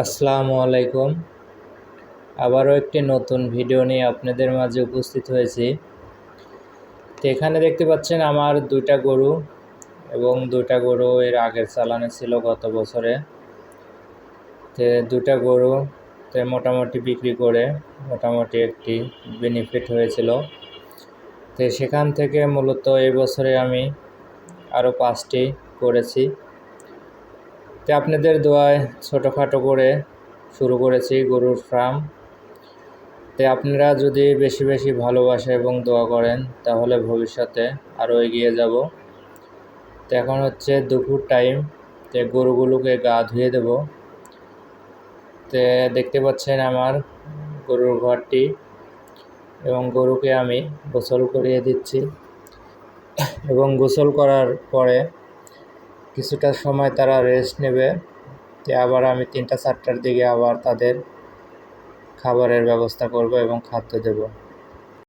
আসসালামু আলাইকুম। আবারও একটি নতুন ভিডিও নিয়ে আপনাদের মাঝে উপস্থিত হয়েছি। তো এখানে দেখতে পাচ্ছেন আমার দুইটা গরু এবং দুইটা গরু এর আগের চালানে ছিল গত বছরে। তো দুইটা গরু মোটামুটি বিক্রি করে মোটামুটি একটি বেনিফিট হয়েছিল। তো সেখান থেকে মূলত এই বছরে আমি আরও 5টি করেছি। তো আপনাদের দোয়ায় ছোটোখাটো করে শুরু করেছি গরুর ফার্ম। তো আপনারা যদি বেশি বেশি ভালোবাসা এবং দোয়া করেন তাহলে ভবিষ্যতে আরও এগিয়ে যাব। তো এখন হচ্ছে দুপুর টাইম, তো গরুগুলোকে গা ধুয়ে দেব। তো দেখতে পাচ্ছেন আমার গরুর ঘরটি, এবং গরুকে আমি গোসল করিয়ে দিচ্ছি, এবং গোসল করার পরে কিছুটা সময় তারা রেস্ট নেবে। তো আবার আমি 3টা 4টার দিকে আবার তাদের খাবারের ব্যবস্থা করব এবং খাদ্য দেব।